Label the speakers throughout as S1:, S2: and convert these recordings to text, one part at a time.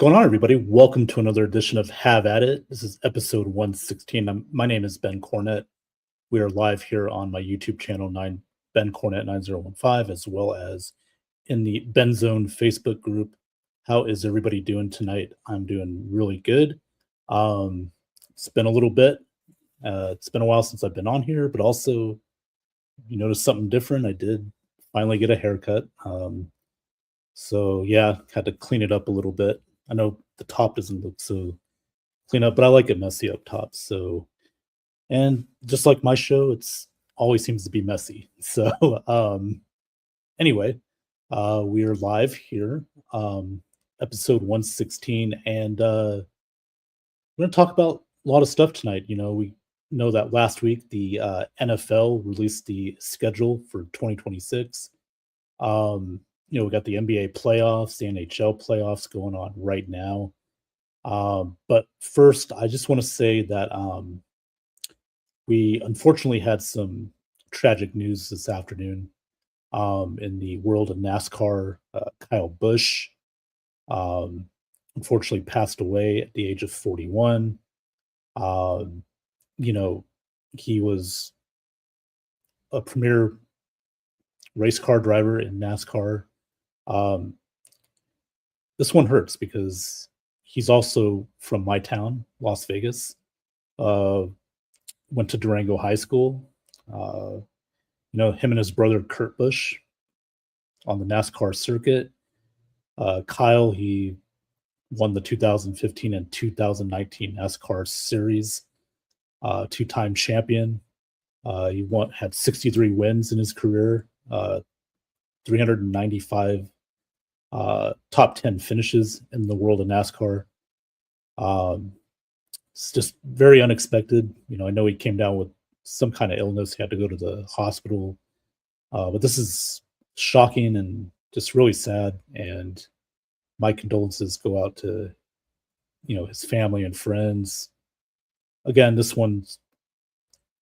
S1: Going on, everybody? Welcome to another edition of Have at It. This is episode 116. My name is Ben Cornett. We are live here on my YouTube channel, Ben Cornett 9015, as well as in the Ben Zone Facebook group. How is everybody doing tonight? I'm doing really good. It's been a little bit. It's been a while since I've been on here, but also you noticed something different. I did finally get a haircut. So yeah, had to clean it up a little bit. I know the top doesn't look so clean up, but I like it messy up top. So, and just like my show, it's always seems to be messy. So, anyway, we are live here, episode 116, and we're going to talk about a lot of stuff tonight. You know, we know that last week the NFL released the schedule for 2026. We got the NBA playoffs, the NHL playoffs going on right now. But first, I just want to say that we unfortunately had some tragic news this afternoon in the world of NASCAR. Kyle Busch unfortunately passed away at the age of 41. He was a premier race car driver in NASCAR. This one hurts because he's also from my town, Las Vegas. Went to Durango High School. Him and his brother Kurt Busch on the NASCAR circuit. Kyle, he won the 2015 and 2019 NASCAR series. Two-time champion. He had 63 wins in his career. 395 top 10 finishes in the world of NASCAR. It's just very unexpected. I know he came down with some kind of illness. He had to go to the hospital. But this is shocking and just really sad. And my condolences go out to, his family and friends. Again, this one's,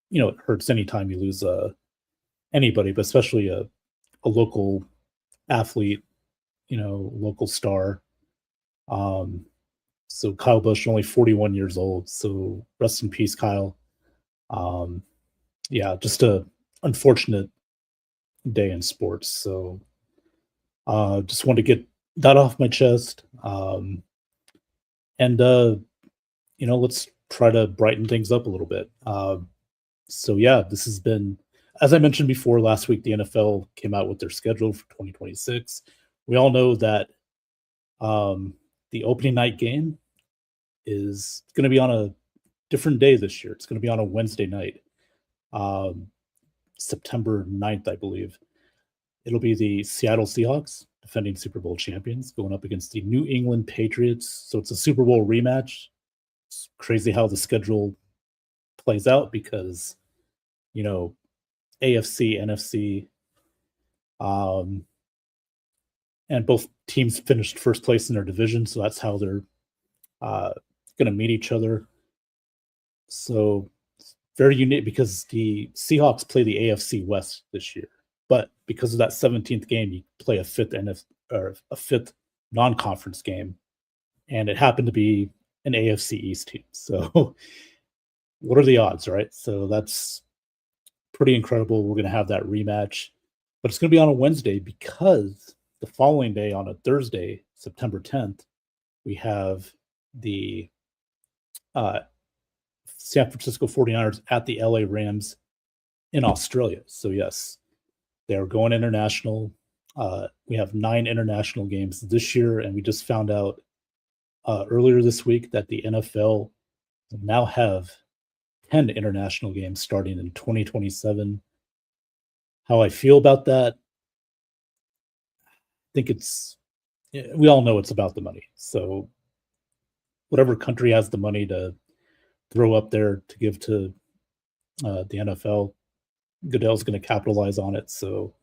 S1: it hurts anytime you lose anybody, but especially a local athlete, local star. So Kyle Busch, only 41 years old. So rest in peace, Kyle. Just a unfortunate day in sports. So just wanted to get that off my chest. Let's try to brighten things up a little bit. This has been, as I mentioned before, last week, the NFL came out with their schedule for 2026. We all know that the opening night game is going to be on a different day this year. It's going to be on a Wednesday night, September 9th, I believe. It'll be the Seattle Seahawks, defending Super Bowl champions, going up against the New England Patriots. So it's a Super Bowl rematch. It's crazy how the schedule plays out because, AFC, NFC, and both teams finished first place in their division, so that's how they're going to meet each other. So it's very unique because the Seahawks play the AFC West this year, but because of that 17th game, you play a fifth non-conference game, and it happened to be an AFC East team. So what are the odds, right? So that's pretty incredible. We're going to have that rematch, but it's going to be on a Wednesday because the following day, on a Thursday, September 10th, we have the San Francisco 49ers at the LA Rams in Australia. So yes, they're going international. We have 9 international games this year, and we just found out earlier this week that the NFL will now have 10 international games starting in 2027. How I feel about that, I think we all know it's about the money. So whatever country has the money to throw up there to give to the NFL, Goodell's going to capitalize on it. So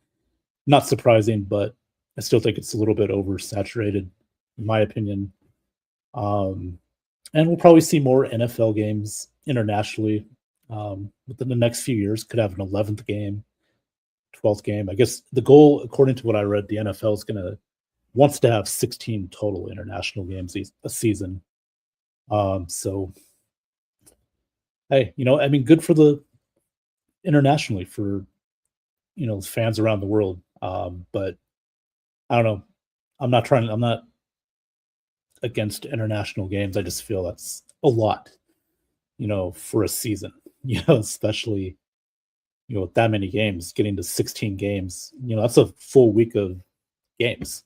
S1: not surprising, but I still think it's a little bit oversaturated, in my opinion. And we'll probably see more NFL games internationally within the next few years. Could have an 11th game, 12th game. I guess the goal, according to what I read, the NFL is going to wants to have 16 total international games a season. So, hey, I mean, good for the internationally for fans around the world. But I don't know. I'm not against international games. I just feel that's a lot, for a season. Especially with that many games, getting to 16 games. That's a full week of games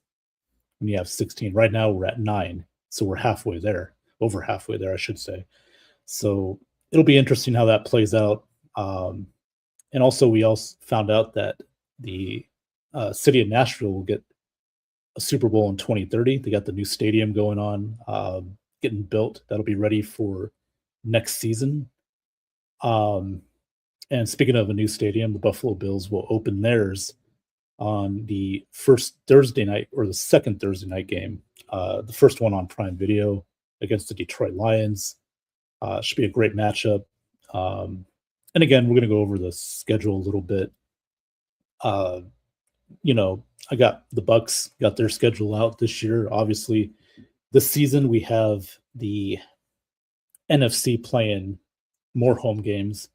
S1: when you have 16. Right now we're at 9, so we're halfway there, over halfway there, I should say. So it'll be interesting how that plays out. And also, we also found out that the city of Nashville will get a Super Bowl in 2030. They got the new stadium going on, getting built. That'll be ready for next season. And speaking of a new stadium, the Buffalo Bills will open theirs on the first Thursday night or the second Thursday night game. The first one on Prime Video against the Detroit Lions. Should be a great matchup. And again, we're going to go over the schedule a little bit. I got the Bucks got their schedule out this year. Obviously, this season we have the NFC playing more home games,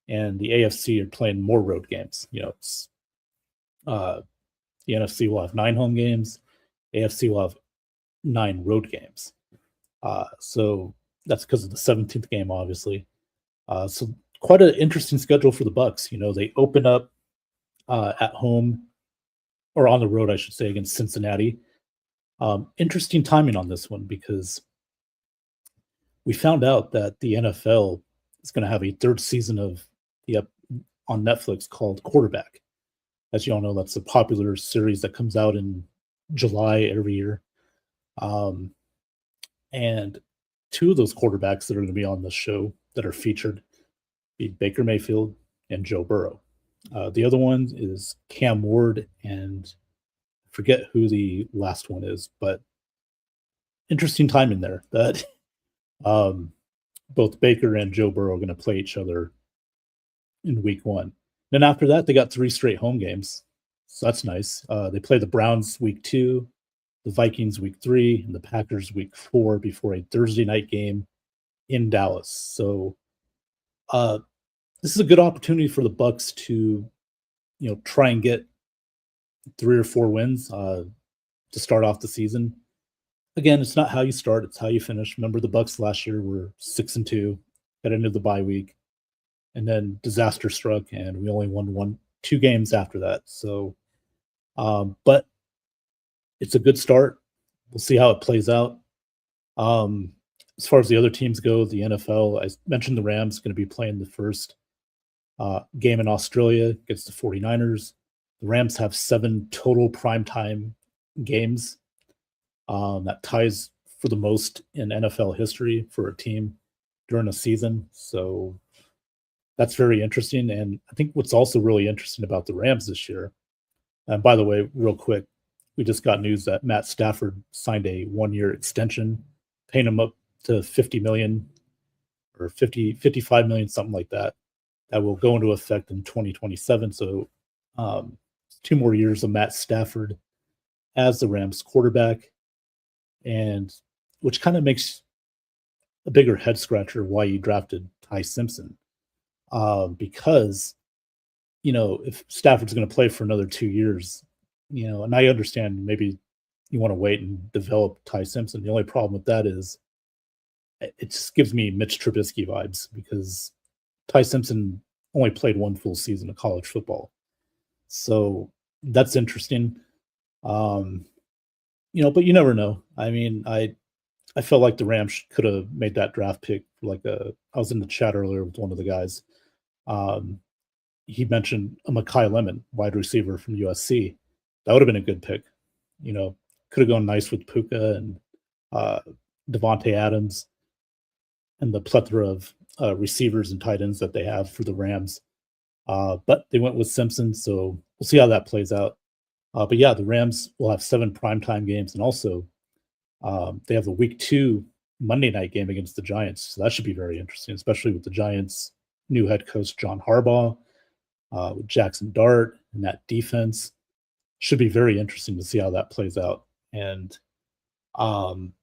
S1: and the AFC are playing more road games. It's the NFC will have 9 home games, AFC will have 9 road games. So that's because of the 17th game, obviously. So quite an interesting schedule for the Bucks. They open up at home or on the road, I should say, against Cincinnati. Interesting timing on this one because we found out that the NFL is going to have a third season of on Netflix called Quarterback. As you all know, that's a popular series that comes out in July every year. And 2 of those quarterbacks that are going to be on the show that are featured be Baker Mayfield and Joe Burrow. The other one is Cam Ward, and I forget who the last one is, but interesting time in there that both Baker and Joe Burrow are going to play each other in week 1. Then after that, they got 3 straight home games. So that's nice. They play the Browns week 2, the Vikings week 3, and the Packers week 4 before a Thursday night game in Dallas. So this is a good opportunity for the Bucks to, try and get 3 or 4 wins to start off the season. Again, it's not how you start; it's how you finish. Remember, the Bucks last year were 6-2, got into the bye week, and then disaster struck, and we only won 2 games after that. So, but it's a good start. We'll see how it plays out. As far as the other teams go, the NFL, I mentioned the Rams going to be playing the first game in Australia against the 49ers. The Rams have 7 total primetime games. That ties for the most in NFL history for a team during a season. So that's very interesting. And I think what's also really interesting about the Rams this year, and by the way, real quick, we just got news that Matt Stafford signed a 1-year extension, paying him up to 50 million or 55 million, something like that. That will go into effect in 2027. So 2 more years of Matt Stafford as the Rams quarterback, and which kind of makes a bigger head scratcher why you drafted Ty Simpson. Because, if Stafford's going to play for another 2 years, and I understand maybe you want to wait and develop Ty Simpson. The only problem with that is it just gives me Mitch Trubisky vibes because Ty Simpson only played 1 full season of college football. So that's interesting. But you never know. I mean, I felt like the Rams could have made that draft pick I was in the chat earlier with one of the guys. He mentioned a Mekhi Lemon, wide receiver from USC. That would have been a good pick. Could have gone nice with Puka and Devontae Adams and the plethora of receivers and tight ends that they have for the Rams. But they went with Simpson, so we'll see how that plays out. But yeah, the Rams will have 7 primetime games, and also they have the week 2 Monday night game against the Giants. So that should be very interesting, especially with the Giants' new head coach, John Harbaugh, with Jackson Dart and that defense. Should be very interesting to see how that plays out. And um,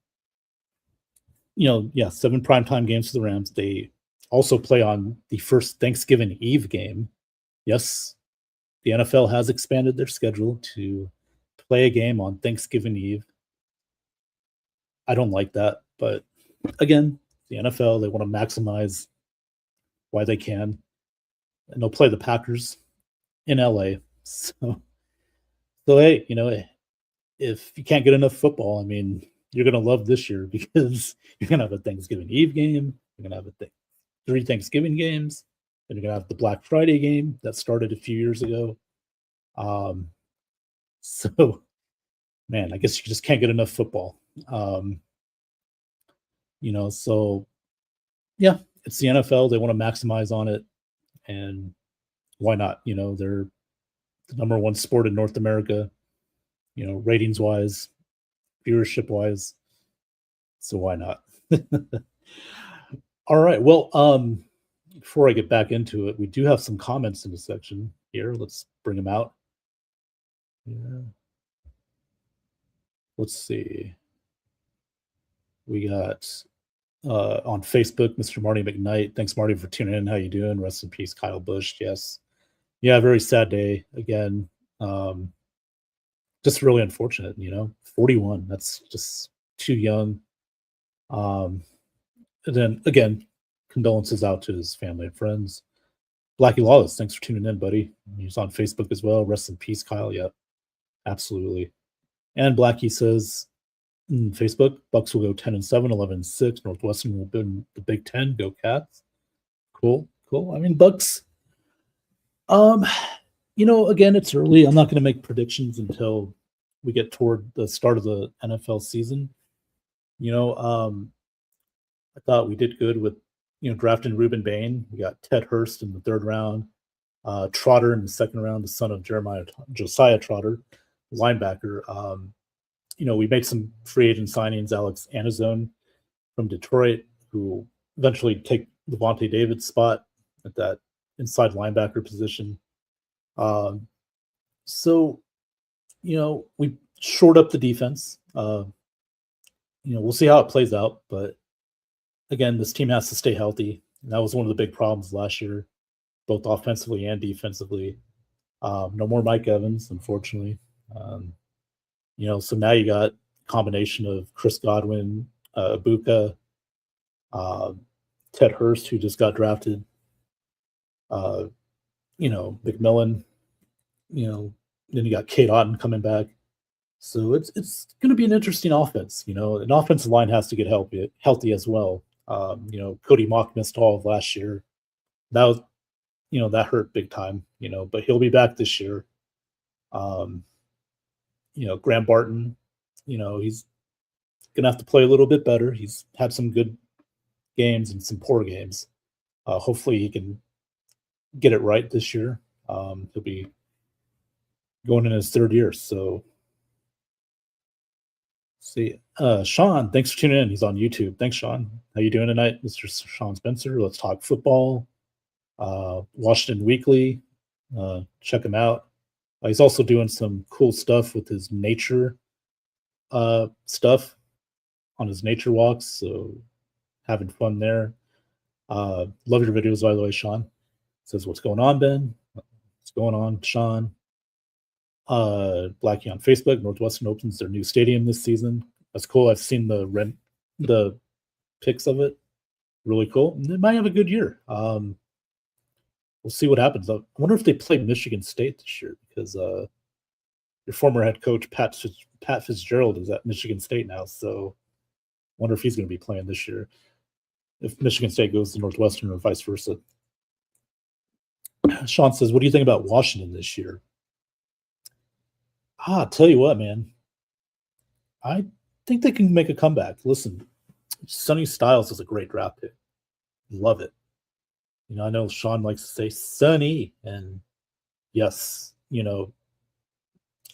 S1: 7 primetime games for the Rams. They also play on the first Thanksgiving Eve game. Yes, the NFL has expanded their schedule to play a game on Thanksgiving Eve. I don't like that, but again, the NFL, they want to maximize why they can, and they'll play the Packers in LA. So hey, if you can't get enough football, I mean, you're gonna love this year because you're gonna have a Thanksgiving Eve game, you're gonna have 3 Thanksgiving games, and you're gonna have the Black Friday game that started a few years ago. Um, so man, I guess you just can't get enough football. So yeah, it's the NFL. They want to maximize on it, and why not? They're the number one sport in North America, ratings wise, viewership wise. So why not? All right. Well, before I get back into it, we do have some comments in the section here. Let's bring them out. Yeah. Let's see. We got on Facebook, Mr. Marty McKnight. Thanks, Marty, for tuning in. How you doing? Rest in peace, Kyle Busch. Yes. Yeah, very sad day again. Just really unfortunate, 41. That's just too young. And then again, condolences out to his family and friends. Blackie Lawless, thanks for tuning in, buddy. He's on Facebook as well. Rest in peace, Kyle. Yep, absolutely. And Blackie says, Facebook, Bucks will go 10-7, 11-6. Northwestern will win the Big Ten. Go Cats. Cool. I mean, Bucks. Again, it's early. I'm not going to make predictions until we get toward the start of the NFL season. I thought we did good with, drafting Reuben Bain. We got Ted Hurst in the 3rd round, Trotter in the 2nd round, the son of Josiah Trotter, linebacker. We made some free agent signings. Alex Anzalone from Detroit, who eventually take Levante David's spot at that inside linebacker position. So, we shored up the defense. We'll see how it plays out, but again, this team has to stay healthy. And that was one of the big problems last year, both offensively and defensively. No more Mike Evans, unfortunately. So now you got a combination of Chris Godwin, Ibuka, Ted Hurst, who just got drafted, McMillan, then you got Kate Otten coming back. So it's going to be an interesting offense. An offensive line has to get healthy as well. Cody Mock missed all of last year. That was, that hurt big time. But he'll be back this year. Graham Barton, he's gonna have to play a little bit better. He's had some good games and some poor games. Hopefully he can get it right this year. He'll be going in his 3rd year. So see, Sean, thanks for tuning in. He's on YouTube. Thanks, Sean. How you doing tonight, Mr. Sean Spencer? Let's talk football. Washington Weekly. Check him out. He's also doing some cool stuff with his nature stuff on his nature walks. So having fun there. Love your videos, by the way, Sean. Says, what's going on, Ben? What's going on, Sean? Blackie on Facebook. Northwestern opens their new stadium this season. That's cool. I've seen the pics of it. Really cool. They might have a good year. We'll see what happens. I wonder if they play Michigan State this year, because your former head coach Pat Fitzgerald is at Michigan State now. So I wonder if he's going to be playing this year, if Michigan State goes to Northwestern or vice versa. Sean says, what do you think about Washington this year? I'll tell you what, man. I think they can make a comeback. Listen, Sonny Styles is a great draft pick. Love it. I know Sean likes to say Sonny, and yes,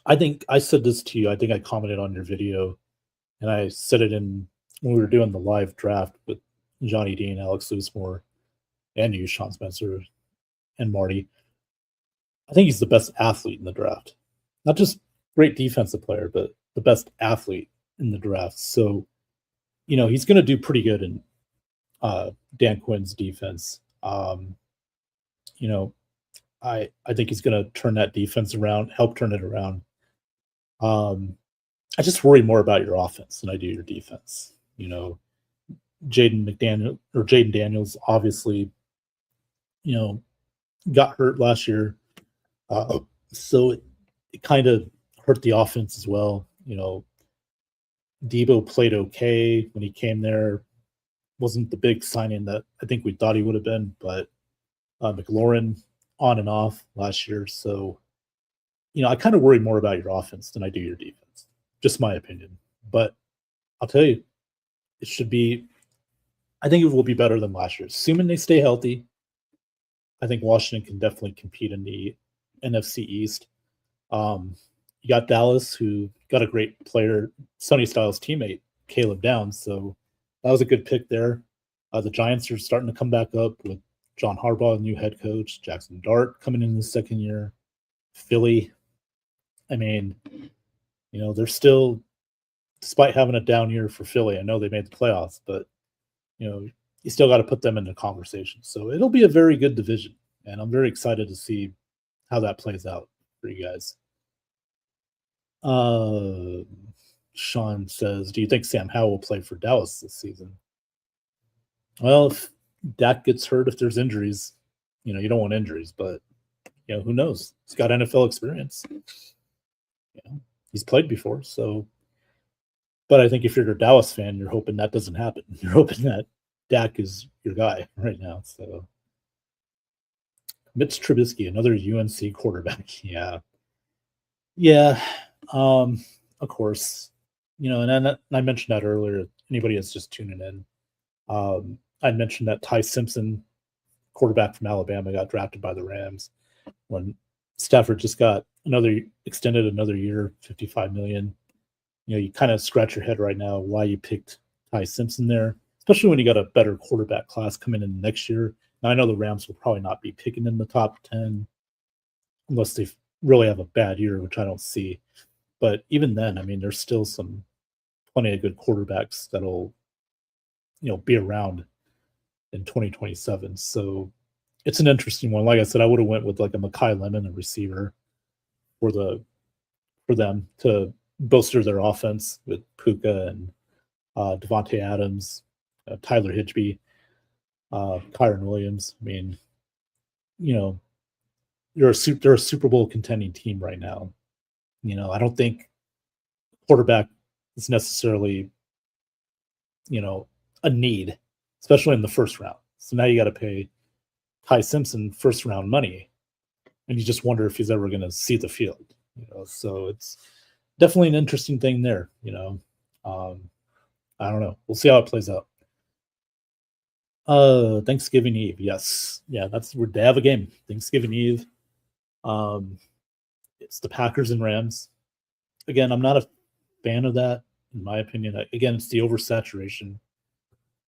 S1: I think I said this to you. I think I commented on your video, and I said it when we were doing the live draft with Johnny Dean, Alex Loosemore, and you, Sean Spencer, and Marty. I think he's the best athlete in the draft. Not just great defensive player, but the best athlete in the draft. So, he's going to do pretty good in Dan Quinn's defense. You know, I think he's going to turn that defense around, help turn it around. I just worry more about your offense than I do your defense. Jaden Daniels obviously, got hurt last year, so it kind of hurt the offense as well. Debo played okay when he came there. Wasn't the big signing that I think we thought he would have been, but McLaurin on and off last year. So, I kind of worry more about your offense than I do your defense. Just my opinion. But I'll tell you, it should be, I think it will be better than last year. Assuming they stay healthy, I think Washington can definitely compete in the NFC East. You got Dallas, who got a great player, Sonny Styles' teammate, Caleb Downs. So that was a good pick there. The Giants are starting to come back up with John Harbaugh, new head coach, Jackson Dart coming in the second year. Philly, I mean, they're still, despite having a down year for Philly, I know they made the playoffs, but, you still got to put them in the conversation. So it'll be a very good division, and I'm very excited to see how that plays out for you guys. Sean says, do you think Sam Howell will play for Dallas this season? Well, if Dak gets hurt, if there's injuries, you don't want injuries, but who knows? He's got NFL experience. He's played before, so. But I think if you're a Dallas fan, you're hoping that doesn't happen. You're hoping that Dak is your guy right now. So, Mitch Trubisky, another UNC quarterback. Yeah. Of course, and I mentioned that earlier. Anybody that's just tuning in, I mentioned that Ty Simpson, quarterback from Alabama, got drafted by the Rams when Stafford just got extended another year, $55 million. You kind of scratch your head right now why you picked Ty Simpson there, especially when you got a better quarterback class coming in next year. Now, I know the Rams will probably not be picking in the top 10 unless they really have a bad year, which I don't see. But even then, I mean, there's still plenty of good quarterbacks that'll, be around in 2027. So it's an interesting one. Like I said, I would have went with like a Mekhi Lemon, a receiver, for them to bolster their offense with Puka and Devontae Adams, Tyler Higbee, Kyron Williams. I mean, they're a Super Bowl contending team right now. I don't think quarterback is necessarily, a need, especially in the first round. So now you got to pay Ty Simpson first round money, and you just wonder if he's ever going to see the field. So it's definitely an interesting thing there. I don't know. We'll see how it plays out. Thanksgiving Eve, yes, yeah, that's where they have a game. Thanksgiving Eve. It's the Packers and Rams. Again, I'm not a fan of that, in my opinion. Again, it's the oversaturation.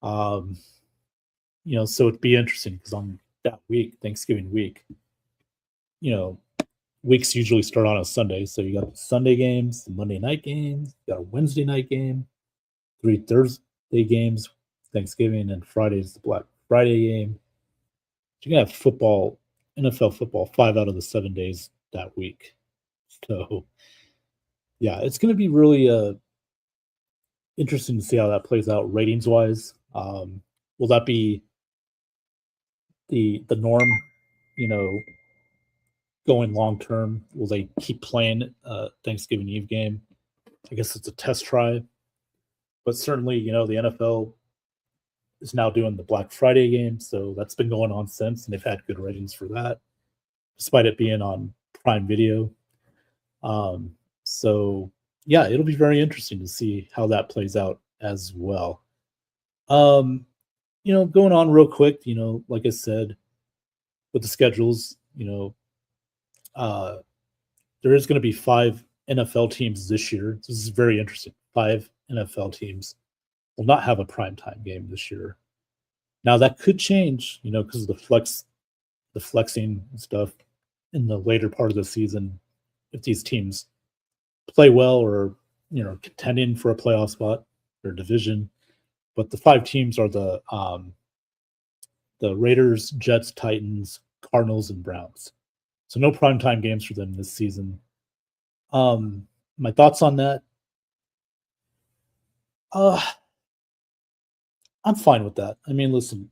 S1: So it'd be interesting because on that week, Thanksgiving week, weeks usually start on a Sunday. So you got the Sunday games, the Monday night games, you got a Wednesday night game, 3 Thursday games, Thanksgiving, and Friday's the Black Friday game. You can have football, NFL football, 5 out of the 7 days that week. So, yeah, it's going to be really interesting to see how that plays out ratings-wise. Will that be the norm, going long term? Will they keep playing Thanksgiving Eve game? I guess it's a test try. But certainly, the NFL is now doing the Black Friday game, so that's been going on since, and they've had good ratings for that, despite it being on Prime Video. So, yeah, it'll be very interesting to see how that plays out as well. Going on real quick, like I said, with the schedules, there is going to be 5 NFL teams this year. This is very interesting. 5 NFL teams will not have a primetime game this year. Now that could change, because of the flexing and stuff in the later part of the season. If these teams play well or, contending for a playoff spot or division. But the 5 teams are the Raiders, Jets, Titans, Cardinals, and Browns. So no primetime games for them this season. My thoughts on that? I'm fine with that. I mean, listen,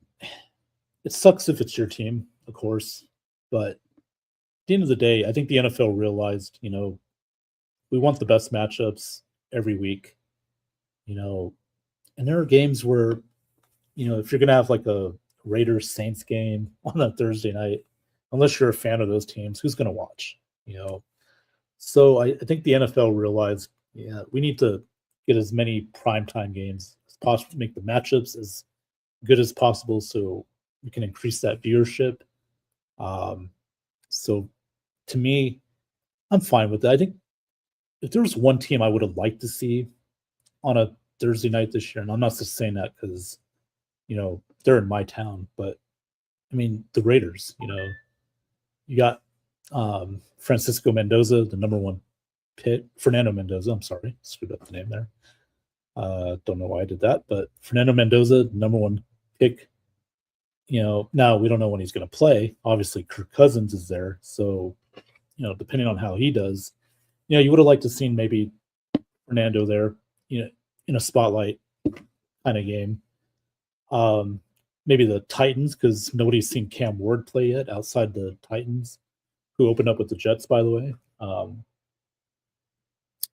S1: it sucks if it's your team, of course, but at the end of the day, I think the NFL realized, we want the best matchups every week, and there are games where, if you're gonna have like a Raiders Saints game on a Thursday night, unless you're a fan of those teams, who's gonna watch? So I think the NFL realized, we need to get as many primetime games as possible, make the matchups as good as possible, so we can increase that viewership. So to me, I'm fine with that. I think if there was one team I would have liked to see on a Thursday night this year, and I'm not just saying that because they're in my town, but I mean the Raiders. You got Francisco Mendoza, the number 1 pick. Fernando Mendoza. I'm sorry, screwed up the name there. Don't know why I did that, but Fernando Mendoza, number 1 pick. Now we don't know when he's going to play. Obviously, Kirk Cousins is there, so depending on how he does, you would have liked to seen maybe Fernando there, in a spotlight kind of game. Maybe the Titans, because nobody's seen Cam Ward play yet outside the Titans, who opened up with the Jets, by the way.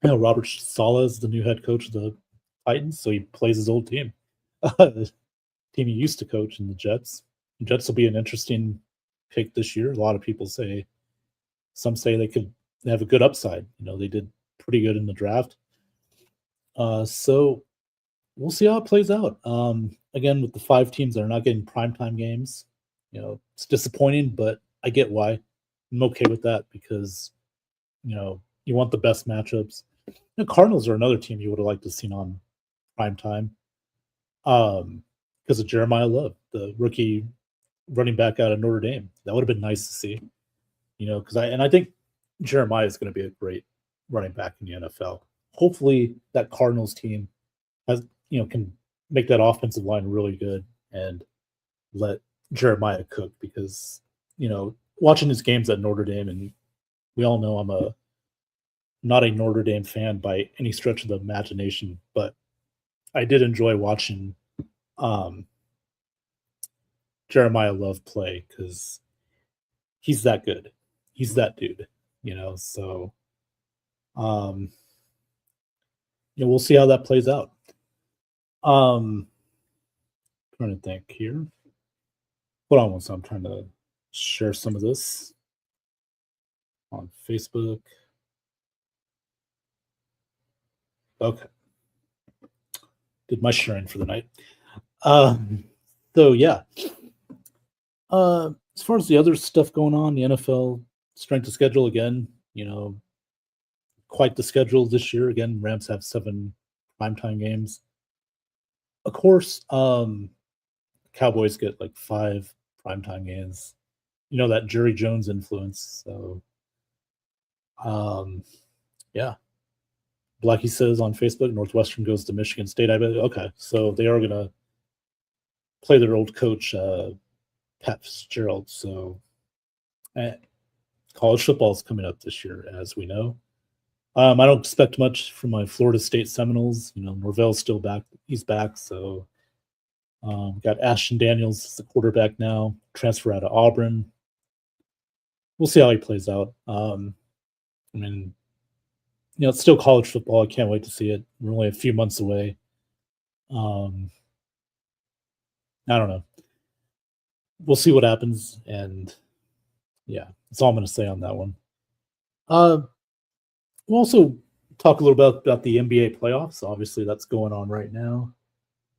S1: Robert Saleh is the new head coach of the Titans, so he plays his old team. The team he used to coach in the Jets. The Jets will be an interesting pick this year. A lot of people say, some say they could have a good upside. They did pretty good in the draft. So we'll see how it plays out. Again, with the 5 teams that are not getting primetime games, it's disappointing, but I get why. I'm okay with that because, you want the best matchups. The Cardinals are another team you would have liked to have seen on primetime because of Jeremiah Love, the rookie running back out of Notre Dame. That would have been nice to see, because I think Jeremiah is going to be a great running back in the NFL. Hopefully that Cardinals team has, can make that offensive line really good and let Jeremiah cook because, watching his games at Notre Dame, and we all know I'm not a Notre Dame fan by any stretch of the imagination, but I did enjoy watching Jeremiah Love play because he's that good. He's that dude, so we'll see how that plays out. Trying to think here. Hold on one second. I'm trying to share some of this on Facebook. Okay. Did my sharing for the night. So yeah. As far as the other stuff going on, the NFL strength of schedule again, quite the schedule this year. Again, Rams have 7 primetime games. Of course, Cowboys get like 5 primetime games. That Jerry Jones influence. So, yeah. Blackie says on Facebook, Northwestern goes to Michigan State. I bet. Okay, so they are gonna play their old coach, Pat Fitzgerald. So, college football is coming up this year, as we know. I don't expect much from my Florida State Seminoles. Norvell's still back. He's back. So, got Ashton Daniels as the quarterback now, transfer out of Auburn. We'll see how he plays out. It's still college football. I can't wait to see it. We're only a few months away. I don't know. We'll see what happens. And yeah, that's all I'm going to say on that one. We'll also talk a little bit about the NBA playoffs. Obviously, that's going on right now.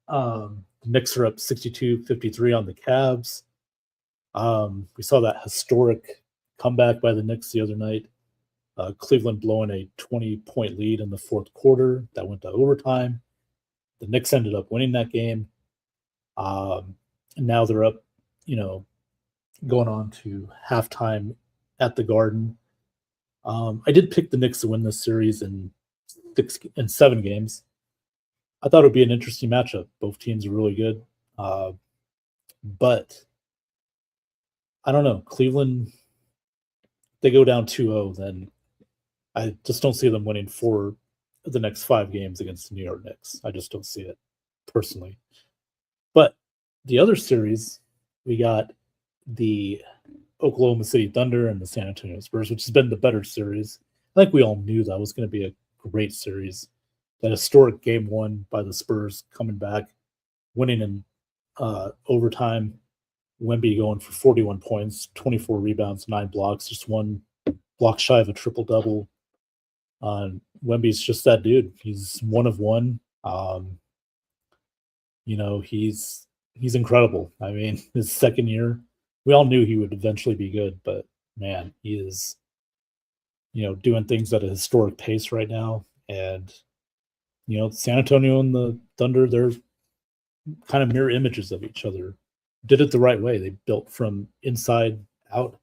S1: The Knicks are up 62-53 on the Cavs. We saw that historic comeback by the Knicks the other night. Cleveland blowing a 20-point lead in the fourth quarter. That went to overtime. The Knicks ended up winning that game. And now they're up, going on to halftime at the Garden. I did pick the Knicks to win this series in 7 games. I thought it would be an interesting matchup. Both teams are really good. But I don't know. Cleveland, they go down 2-0, then I just don't see them winning 4 of the next 5 games against the New York Knicks. I just don't see it personally. But the other series, we got the Oklahoma City Thunder and the San Antonio Spurs, which has been the better series. I think we all knew that was going to be a great series. That historic game 1 by the Spurs coming back, winning in overtime. Wemby going for 41 points, 24 rebounds, 9 blocks, just 1 block shy of a triple-double. Wemby's just that dude. He's 1 of 1. He's incredible. I mean, his second year, we all knew he would eventually be good, but man, he is, doing things at a historic pace right now. And, San Antonio and the Thunder, they're kind of mirror images of each other. Did it the right way. They built from inside out,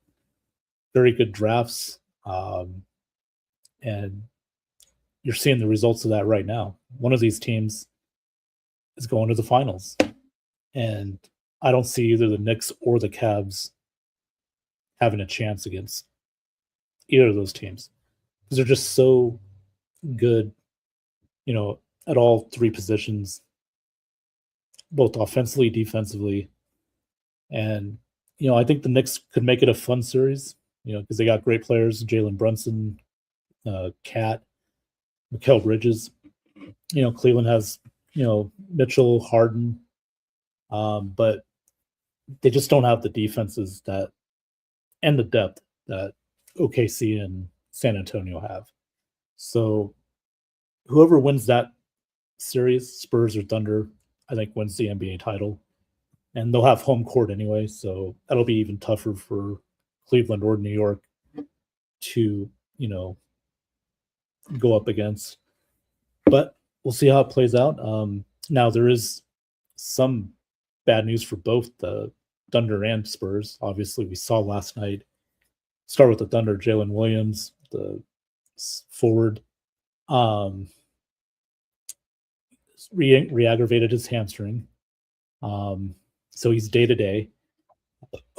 S1: very good drafts. And you're seeing the results of that right now. One of these teams is going to the finals. And I don't see either the Knicks or the Cavs having a chance against either of those teams because they're just so good, at all 3 positions, both offensively, defensively. And, I think the Knicks could make it a fun series, because they got great players, Jalen Brunson, Cat, Mikal Bridges. Cleveland has, Mitchell, Harden, but they just don't have the defenses that and the depth that OKC and San Antonio have. So whoever wins that series, Spurs or Thunder, I think wins the NBA title. And they'll have home court anyway, so that'll be even tougher for Cleveland or New York to, go up against. But we'll see how it plays out. Now, there is some bad news for both the Thunder and Spurs. Obviously, we saw last night. Start with the Thunder, Jalen Williams, the forward, re-aggravated his hamstring. So he's day-to-day.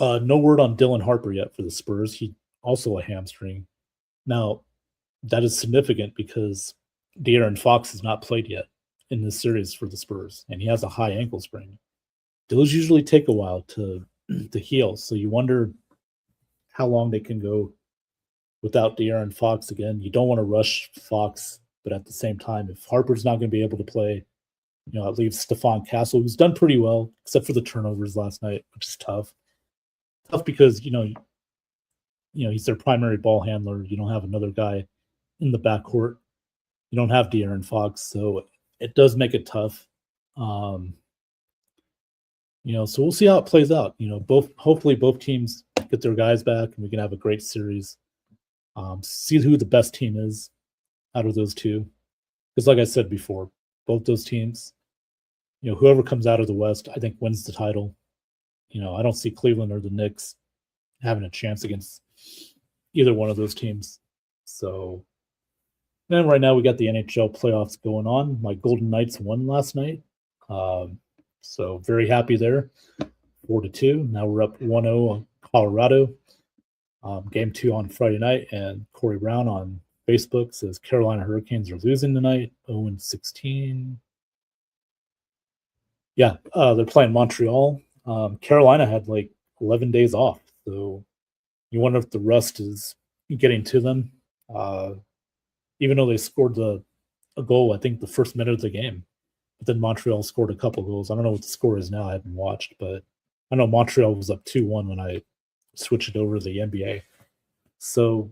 S1: No word on Dylan Harper yet for the Spurs. He also a hamstring. Now, that is significant because De'Aaron Fox has not played yet in this series for the Spurs, and he has a high ankle sprain. Those usually take a while to heal, so you wonder how long they can go without De'Aaron Fox again. You don't want to rush Fox, but at the same time, if Harper's not going to be able to play, it leaves Stephon Castle, who's done pretty well, except for the turnovers last night, which is tough. Tough because, he's their primary ball handler. You don't have another guy in the backcourt. You don't have De'Aaron Fox, so it does make it tough. So we'll see how it plays out. Hopefully both teams get their guys back and we can have a great series. See who the best team is out of those two. Because like I said before, both those teams, whoever comes out of the West, I think wins the title. I don't see Cleveland or the Knicks having a chance against either one of those teams. So then right now we got the NHL playoffs going on. My Golden Knights won last night. So very happy there. 4-2. Now we're up 1-0 on Colorado. Game 2 on Friday night, and Corey Brown on Facebook says Carolina Hurricanes are losing tonight, 0-16. Yeah, they're playing Montreal. Carolina had 11 days off, so you wonder if the rust is getting to them. Even though they scored a goal, I think the first minute of the game, but then Montreal scored a couple goals. I don't know what the score is now. I haven't watched, but I know Montreal was up 2-1 when I switched it over to the NBA. So,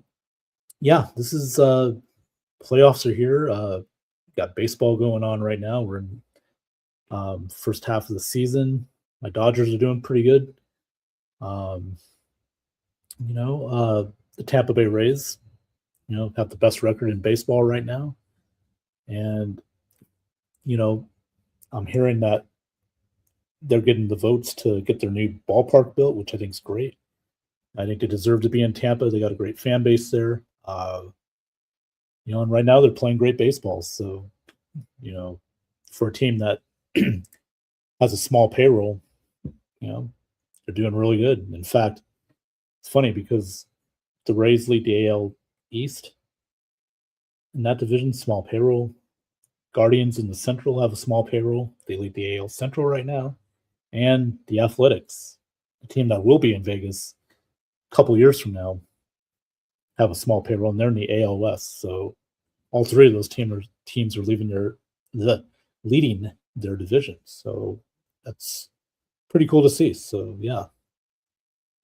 S1: yeah, this is playoffs are here. Got baseball going on right now. We're in first half of the season. My Dodgers are doing pretty good. The Tampa Bay Rays, have the best record in baseball right now. And, I'm hearing that they're getting the votes to get their new ballpark built, which I think is great. I think they deserve to be in Tampa. They got a great fan base there. And right now they're playing great baseball. So, for a team that has a small payroll, they're doing really good. In fact, it's funny because the Rays lead the AL East in that division, small payroll. Guardians in the Central have a small payroll. They lead the AL Central right now. And the Athletics, the team that will be in Vegas a couple years from now, have a small payroll, and they're in the AL West. So all three of those teams are leading their division. So that's pretty cool to see. So yeah.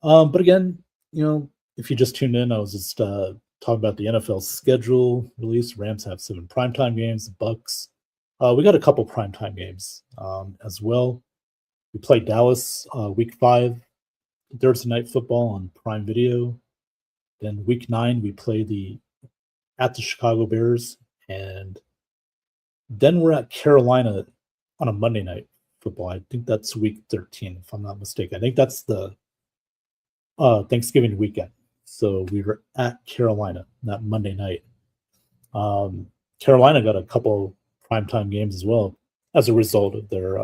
S1: But again, if you just tuned in, I was just talking about the NFL schedule release. Rams have 7 primetime games. The Bucks, we got a couple primetime games as well. We played Dallas week 5, Thursday night football on Prime Video. Then week 9, we play at the Chicago Bears, and then we're at Carolina on a Monday night football. I think that's week 13, if I'm not mistaken. I think that's the Thanksgiving weekend. So we were at Carolina that Monday night. Carolina got a couple primetime games as well as a result of their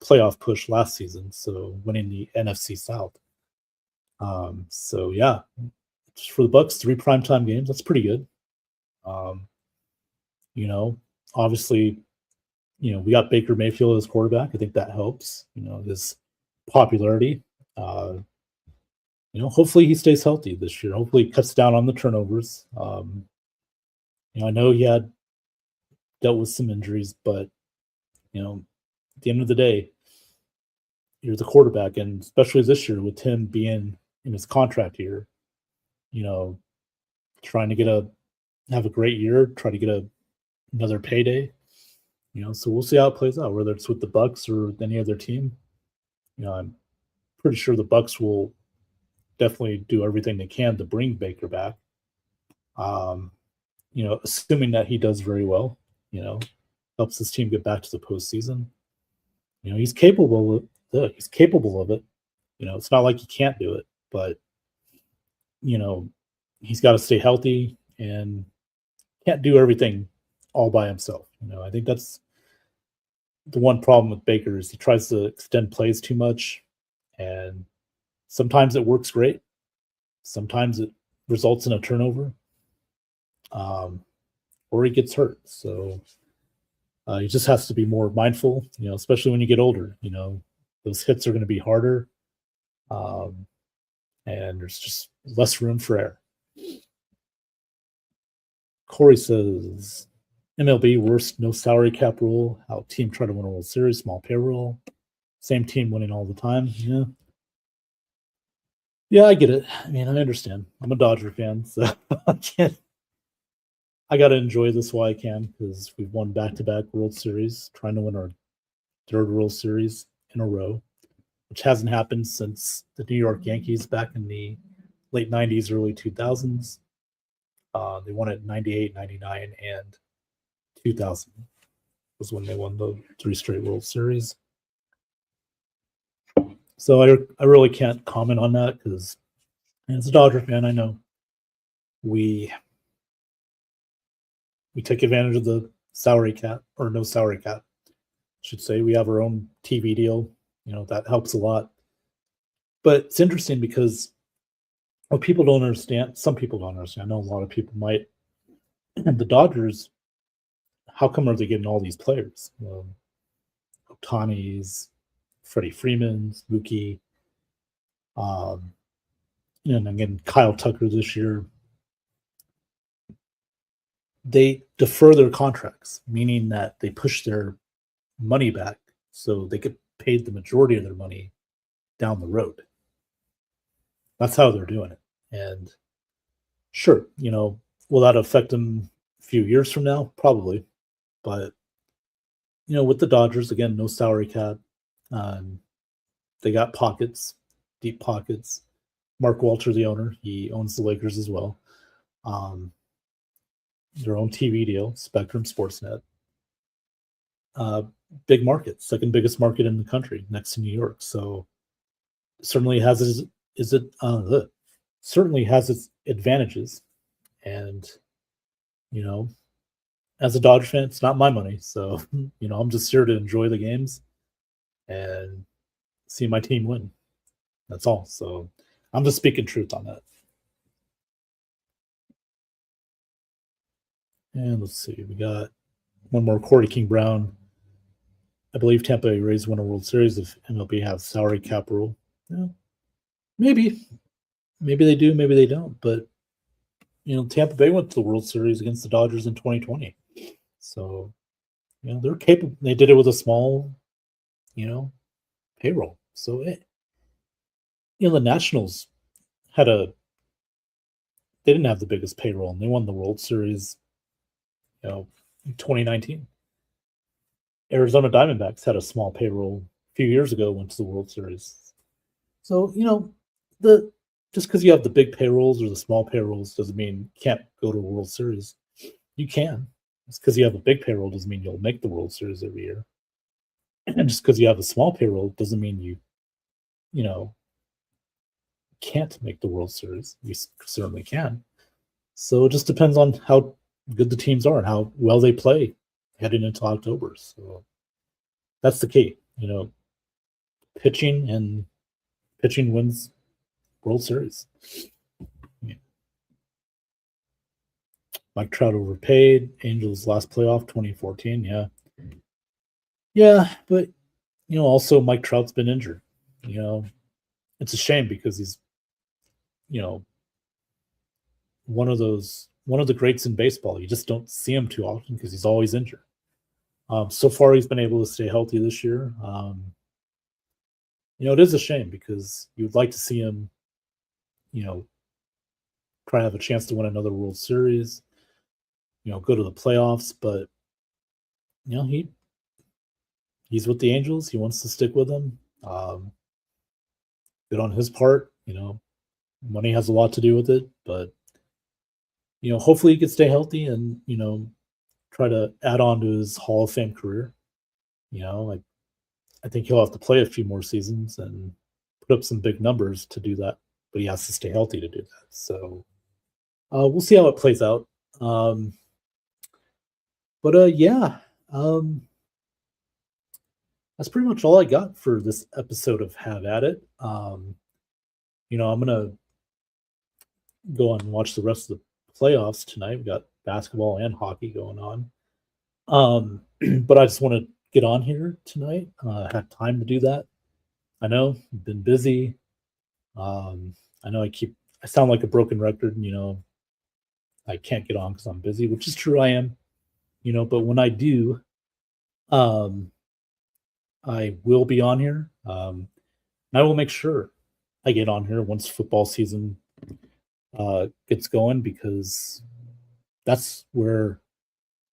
S1: playoff push last season, so winning the NFC South. So yeah, just for the Bucks, 3 primetime games. That's pretty good. Obviously, we got Baker Mayfield as quarterback. I think that helps. His popularity. Hopefully he stays healthy this year. Hopefully he cuts down on the turnovers. I know he had dealt with some injuries, but at the end of the day, you're the quarterback, and especially this year with him being in his contract year, trying to have a great year, try to get another payday. So we'll see how it plays out, whether it's with the Bucks or any other team. I'm pretty sure the Bucks will definitely do everything they can to bring Baker back. Assuming that he does very well, helps his team get back to the postseason. He's capable of it. It's not like he can't do it, but he's got to stay healthy and can't do everything all by himself. I think that's the one problem with Baker is he tries to extend plays too much, and sometimes it works great. Sometimes it results in a turnover, or he gets hurt. So he just has to be more mindful, especially when you get older. Those hits are going to be harder, and there's just less room for error. Corey says, MLB worst no salary cap rule. How team try to win a World Series, small payroll, same team winning all the time. Yeah, I get it. I mean, I understand. I'm a Dodger fan, so I got to enjoy this while I can because we've won back-to-back World Series, trying to win our 3rd World Series in a row, which hasn't happened since the New York Yankees back in the late 90s, early 2000s. They won it in 98, 99, and 2000 was when they won the 3 straight World Series. So I really can't comment on that because as a Dodger fan, I know we take advantage of the salary cap, or no salary cap, I should say. We have our own TV deal. That helps a lot. But it's interesting because what people don't understand, some people don't understand, I know a lot of people might, the Dodgers, how come are they getting all these players? Ohtani's, Freddie Freeman's, Mookie, and again, Kyle Tucker this year. They defer their contracts, meaning that they push their money back so they get paid the majority of their money down the road. That's how they're doing it. And sure, will that affect them a few years from now? Probably. But, with the Dodgers, again, no salary cap. They got pockets, deep pockets. Mark Walter, the owner, he owns the Lakers as well. Their own TV deal, Spectrum Sportsnet. Big market, second biggest market in the country, next to New York. So certainly certainly has its advantages, and you know, as a Dodger fan, it's not my money. So, I'm just here to enjoy the games and see my team win. That's all. So I'm just speaking truth on that. And let's see, we got one more. Corey King Brown. I believe Tampa Bay Rays win a World Series if MLB have salary cap rule. Yeah, maybe. Maybe they do, maybe they don't. But Tampa Bay went to the World Series against the Dodgers in 2020. So, they're capable. They did it with a small, payroll. So the Nationals had they didn't have the biggest payroll and they won the World Series, in 2019. Arizona Diamondbacks had a small payroll a few years ago, went to the World Series. So, just because you have the big payrolls or the small payrolls doesn't mean you can't go to a World Series. You can. Just because you have a big payroll doesn't mean you'll make the World Series every year. And just because you have a small payroll doesn't mean you can't make the World Series. You certainly can. So it just depends on how good the teams are and how well they play heading into October. So that's the key. Pitching wins World Series. Yeah. Mike Trout overpaid. Angels last playoff 2014. Yeah. Yeah, but also Mike Trout's been injured. It's a shame because he's one of the greats in baseball. You just don't see him too often because he's always injured. So far, he's been able to stay healthy this year. It is a shame because you'd like to see him, try to have a chance to win another World Series, go to the playoffs. But he's with the Angels. He wants to stick with them. Good on his part. Money has a lot to do with it, but hopefully he could stay healthy and try to add on to his Hall of Fame career. I think he'll have to play a few more seasons and put up some big numbers to do that, but he has to stay healthy to do that. So we'll see how it plays out. Yeah, that's pretty much all I got for this episode of Have At It. I'm gonna go and watch the rest of the playoffs tonight. We got basketball and hockey going on. But I just want to get on here tonight. Had time to do that. I know I've been busy. I know I sound like a broken record. I can't get on because I'm busy, which is true. I am. But when I do, I will be on here. And I will make sure I get on here once football season gets going because that's where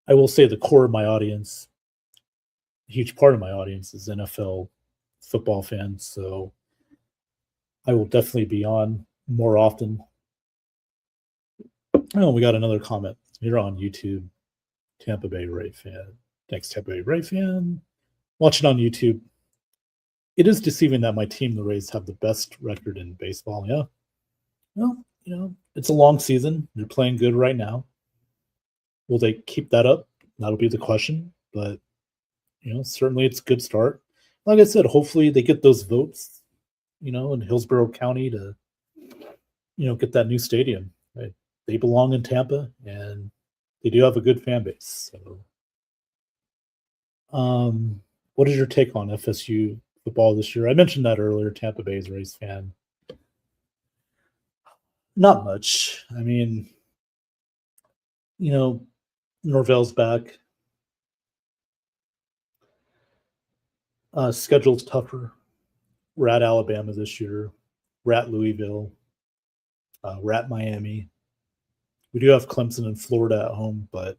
S1: I will say the core of my audience, a huge part of my audience is NFL football fans. So I will definitely be on more often. Oh, we got another comment here on YouTube. Tampa Bay Ray fan. Thanks, Tampa Bay Ray fan. Watching on YouTube. It is deceiving that my team, the Rays, have the best record in baseball. Yeah. Well, it's a long season. They're playing good right now. Will they keep that up? That'll be the question. But, certainly it's a good start. Like I said, hopefully they get those votes, in Hillsborough County to, get that new stadium. Right? They belong in Tampa and they do have a good fan base. So, what is your take on FSU football this year? I mentioned that earlier. Tampa Bay's Rays fan. Not much. I mean, Norvell's back. Schedule's tougher. We're at Alabama this year. We're at Louisville. We're at Miami. We do have Clemson and Florida at home, but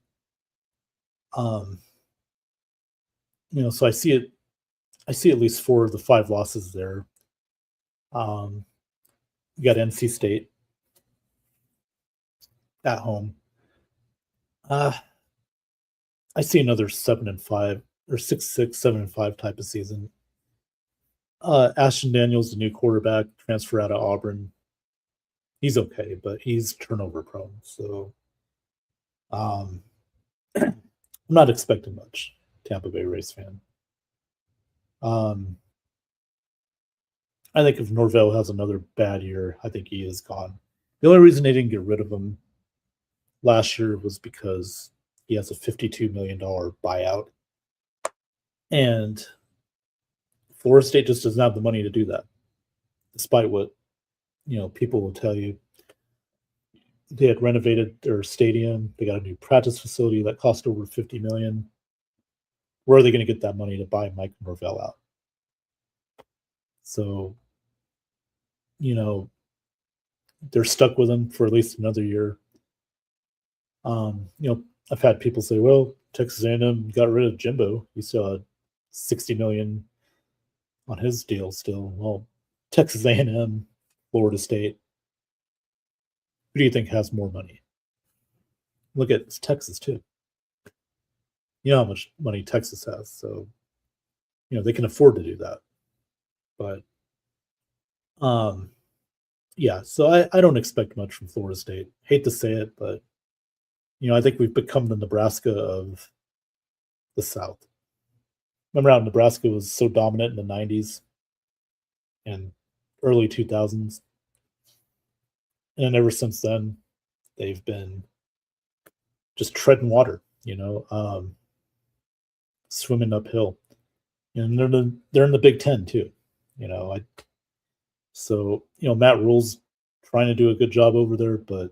S1: so I see it. I see at least 4 of the 5 losses there. You got NC State at home. I see another 7-5 or 6-6, 7-5 type of season. Ashton Daniels, the new quarterback, transfer out of Auburn. He's okay, but he's turnover prone. So Um, I'm not expecting much, Tampa Bay Rays fan. Um, I think if Norvell has another bad year, I think he is gone. The only reason they didn't get rid of him last year was because he has a $52 million buyout. And Florida State just doesn't have the money to do that, despite what people will tell you. They had renovated their stadium. They got a new practice facility that cost over $50 million. Where are they going to get that money to buy Mike Norvell out? So, they're stuck with him for at least another year. I've had people say, "Well, Texas A&M got rid of Jimbo. He still had $60 million on his deal still." Well, Texas A&M, Florida State. Who do you think has more money? Look at Texas too. You know how much money Texas has, so they can afford to do that. But yeah, so I don't expect much from Florida State. Hate to say it, but I think we've become the Nebraska of the South. Remember how Nebraska was so dominant in the 90s and early 2000s? And ever since then, they've been just treading water, swimming uphill. And they're in the Big Ten too. So Matt Rule's trying to do a good job over there, but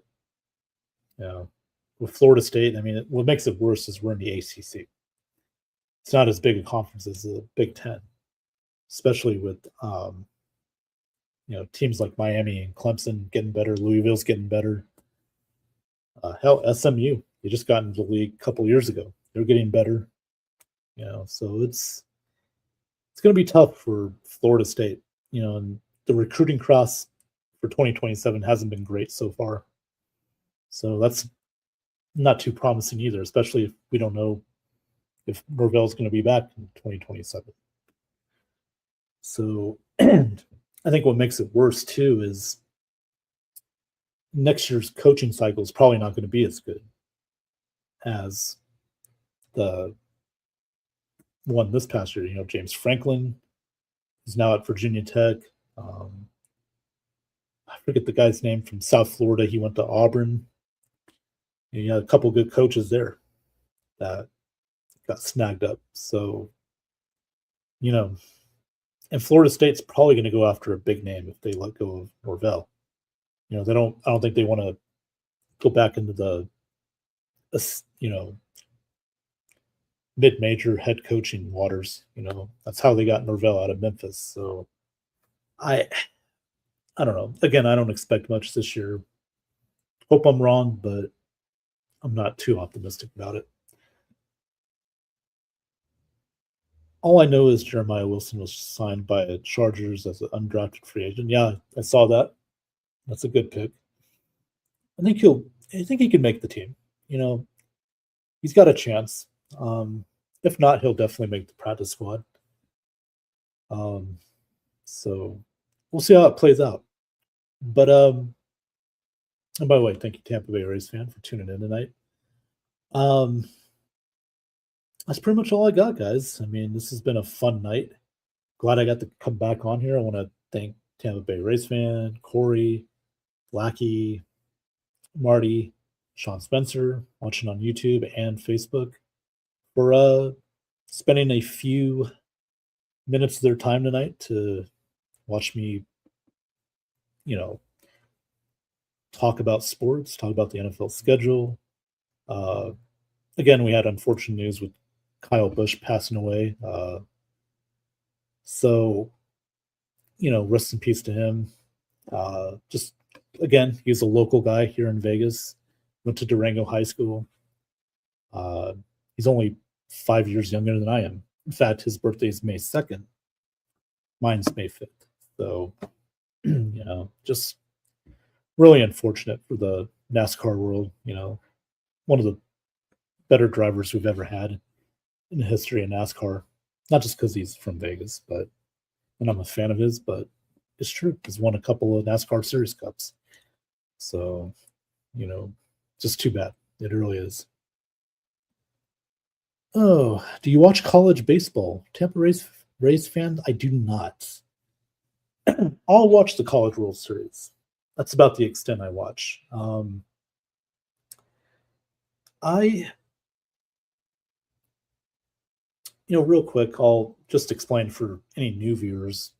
S1: with Florida State, I mean, what makes it worse is we're in the ACC. It's not as big a conference as the Big Ten, especially with teams like Miami and Clemson getting better. Louisville's getting better. Hell, SMU, they just got into the league a couple years ago. They're getting better. So it's going to be tough for Florida State. And the recruiting class for 2027 hasn't been great so far. So that's not too promising either, especially if we don't know if Norvell's going to be back in 2027. So I think what makes it worse too is next year's coaching cycle is probably not going to be as good as the one this past year. James Franklin is now at Virginia Tech. I forget the guy's name from South Florida. He went to Auburn. And you had a couple good coaches there that got snagged up. So, and Florida State's probably going to go after a big name if they let go of Norvell. I don't think they want to go back into the mid-major head coaching waters. That's how they got Norvell out of Memphis. So I don't know. Again, I don't expect much this year. Hope I'm wrong, but I'm not too optimistic about it. All I know is Jeremiah Wilson was signed by the Chargers as an undrafted free agent. Yeah, I saw that. That's a good pick. I think he can make the team. He's got a chance. If not, he'll definitely make the practice squad. So we'll see how it plays out. But and by the way, thank you, Tampa Bay Rays fan, for tuning in tonight. That's pretty much all I got, guys. I mean, this has been a fun night. Glad I got to come back on here. I want to thank Tampa Bay Rays fan, Corey, Lackey, Marty, Sean Spencer, watching on YouTube and Facebook, for spending a few minutes of their time tonight to watch me, talk about sports, talk about the NFL schedule. Again, we had unfortunate news with Kyle Busch passing away. So, rest in peace to him. Just, again, he's a local guy here in Vegas, went to Durango High School. He's only 5 years younger than I am. In fact, his birthday is May 2nd. Mine's May 5th. So, just really unfortunate for the NASCAR world. One of the better drivers we've ever had in the history of NASCAR. Not just because he's from Vegas, and I'm a fan of his, but it's true. He's won a couple of NASCAR Series Cups. So, just too bad. It really is. Oh, do you watch college baseball? Tampa Rays fan? I do not. I'll watch the College World Series. That's about the extent I watch. I, real quick, I'll just explain for any new viewers.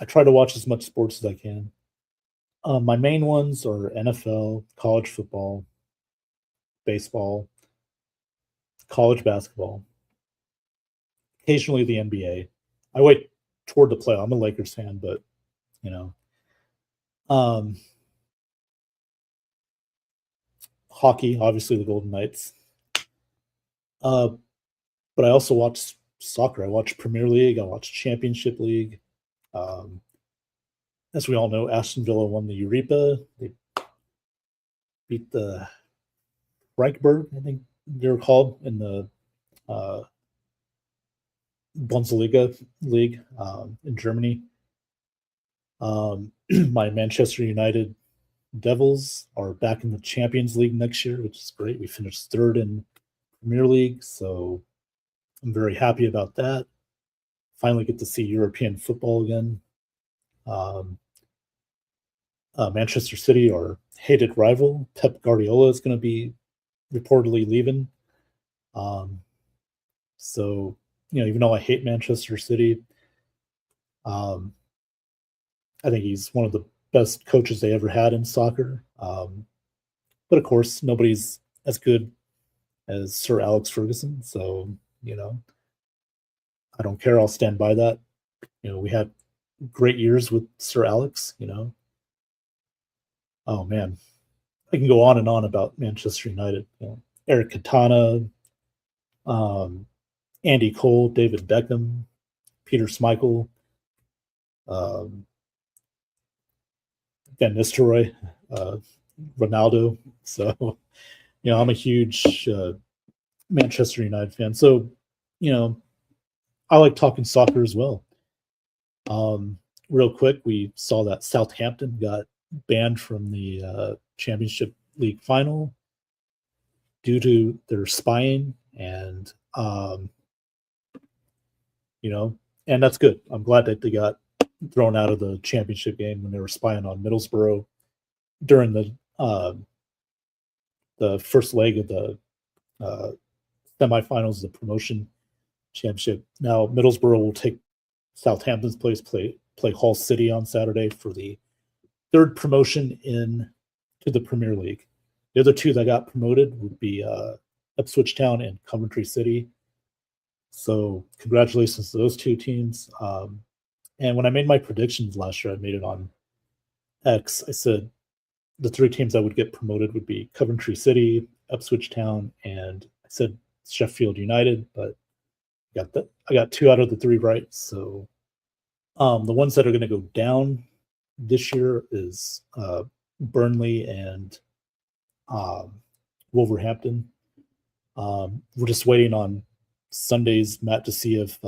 S1: I try to watch as much sports as I can. My main ones are NFL, college football, baseball, college basketball, occasionally the NBA. I wait toward the play. I'm a Lakers fan, but you know, um, hockey, obviously the Golden Knights. Uh, but I also watch soccer. I watch Premier League. I watch Championship League. Um, as we all know, Aston Villa won the Europa. They beat the Frankfurt, I think they're called, in the uh, Bundesliga league in Germany. My Manchester United Devils are back in the Champions League next year, which is great. We finished third in Premier League, so I'm very happy about that. Finally get to see European football again. Manchester City, our hated rival, Pep Guardiola is going to be reportedly leaving. So, even though I hate Manchester City, I think he's one of the best coaches they ever had in soccer. But of course, nobody's as good as Sir Alex Ferguson. So, I don't care. I'll stand by that. We had great years with Sir Alex, Oh, man. I can go on and on about Manchester United. Eric Cantona, Andy Cole, David Beckham, Peter Schmeichel, Van Nistelrooy, Ronaldo. So, I'm a huge Manchester United fan. So, I like talking soccer as well. Real quick, we saw that Southampton got banned from the Championship League final due to their spying, and and that's good. I'm glad that they got thrown out of the championship game when they were spying on Middlesbrough during the first leg of the semifinals of the promotion championship. Now Middlesbrough will take Southampton's place, play Hull City on Saturday for the third promotion in to the Premier League. The other two that got promoted would be Ipswich Town and Coventry City. So congratulations to those two teams. And when I made my predictions last year, I made it on X. I said the three teams that would get promoted would be Coventry City, Ipswich Town, and I said Sheffield United, but I got two out of the three right. So the ones that are going to go down this year is Burnley and Wolverhampton. We're just waiting on Sunday's match to see if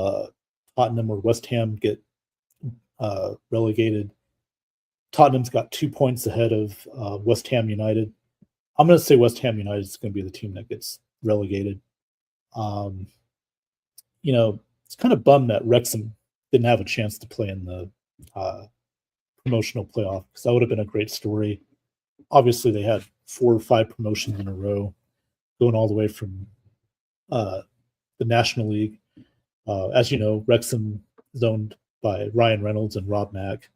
S1: Tottenham or West Ham get relegated. Tottenham's got 2 points ahead of West Ham United. I'm going to say West Ham United is going to be the team that gets relegated. It's kind of bummed that Wrexham didn't have a chance to play in the promotional playoff, because that would have been a great story. Obviously, they had 4 or 5 promotions in a row, going all the way from the National League. As you know, Wrexham is owned by Ryan Reynolds and Rob Mack.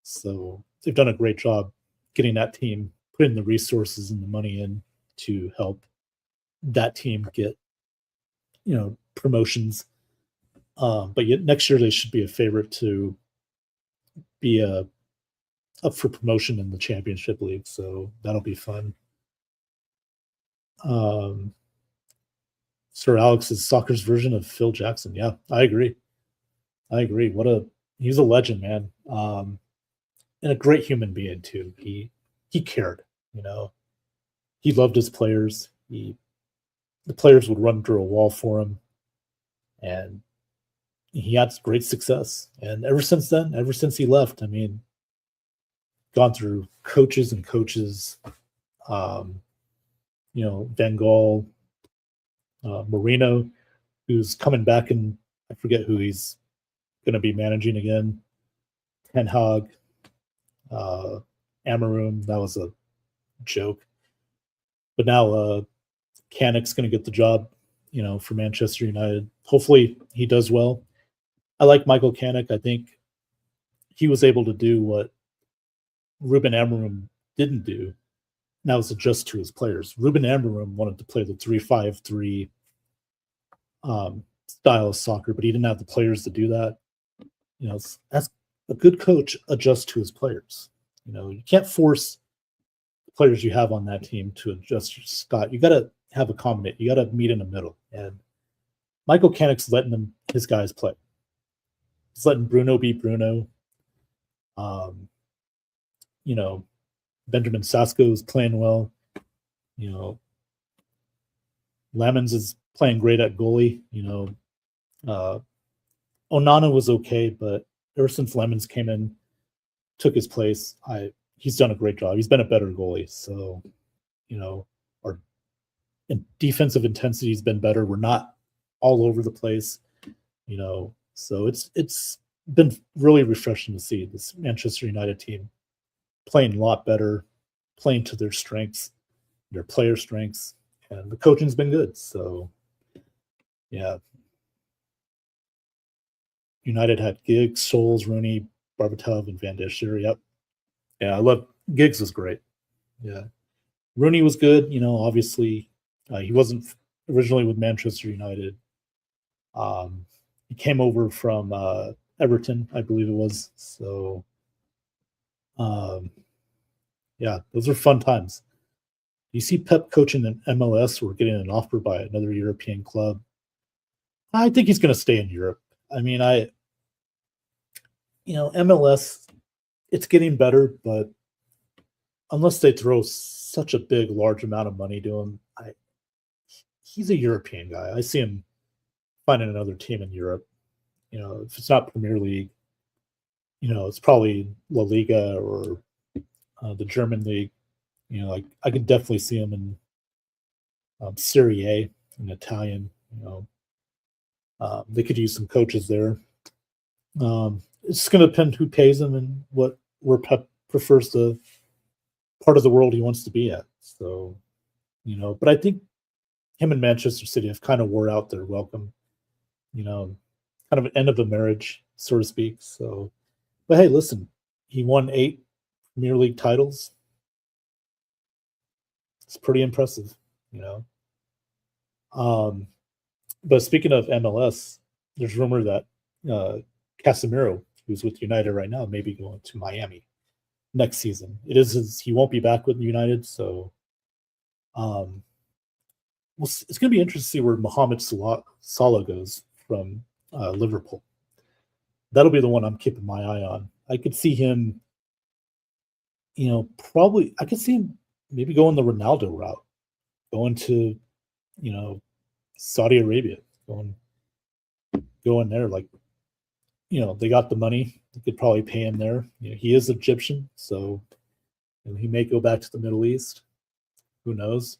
S1: So they've done a great job getting that team, putting the resources and the money in to help that team get, promotions. But yet next year they should be a favorite to be up for promotion in the Championship League. So that'll be fun. Sir Alex's soccer's version of Phil Jackson. Yeah, I agree. He's a legend, man. And a great human being too. He cared, He loved his players. The players would run through a wall for him, and he had great success. And ever since then, ever since he left, gone through coaches and coaches. Van Gaal, Marino, who's coming back, and I forget who he's going to be managing again. Ten Hag, Amaroom, that was a joke. But now Canic's going to get the job, for Manchester United. Hopefully he does well. I like Michael Canic. I think he was able to do what Ruben Amorim didn't do. And that was adjust to his players. Ruben Amorim wanted to play the 3-5-3 style of soccer, but he didn't have the players to do that. As a good coach adjusts to his players. You can't force the players you have on that team to adjust your Scott. You got to have a combinate. You got to meet in the middle. And Michael Canic's letting his guys play. He's letting Bruno be Bruno. Benjamin Sesko is playing well. Lemons is playing great at goalie. Onana was okay, but ever since Lemons came in, took his place, he's done a great job. He's been a better goalie. So, our defensive intensity has been better. We're not all over the place, So it's been really refreshing to see this Manchester United team playing a lot better, playing to their strengths, their player strengths, and the coaching's been good. So, yeah. United had Giggs, Scholes, Rooney, Berbatov, and Van der Sar. Yep. Yeah, I love Giggs was great. Yeah. Rooney was good. Obviously, he wasn't originally with Manchester United. He came over from Everton, I believe it was. So, yeah, those are fun times. You see Pep coaching in MLS or getting an offer by another European club. I think he's going to stay in Europe. I mean, MLS, it's getting better, but unless they throw such a big, large amount of money to him, he's a European guy. I see him finding another team in Europe. If it's not Premier League, it's probably La Liga or the German league. I could definitely see him in Serie A, in Italian. They could use some coaches there. It's going to depend who pays him and where Pep prefers the part of the world he wants to be at. So, but I think him and Manchester City have kind of wore out their welcome. Kind of an end of a marriage, so to speak. So, but hey, listen, he won 8 Premier League titles. It's pretty impressive, But speaking of MLS, there's rumor that Casemiro, who's with United right now, may be going to Miami next season. He won't be back with United, so it's going to be interesting to see where Mohamed Salah goes from Liverpool. That'll be the one I'm keeping my eye on. I could see him, I could see him maybe going the Ronaldo route, going to, Saudi Arabia, going there. Like, they got the money. They could probably pay him there. He is Egyptian, so he may go back to the Middle East. Who knows?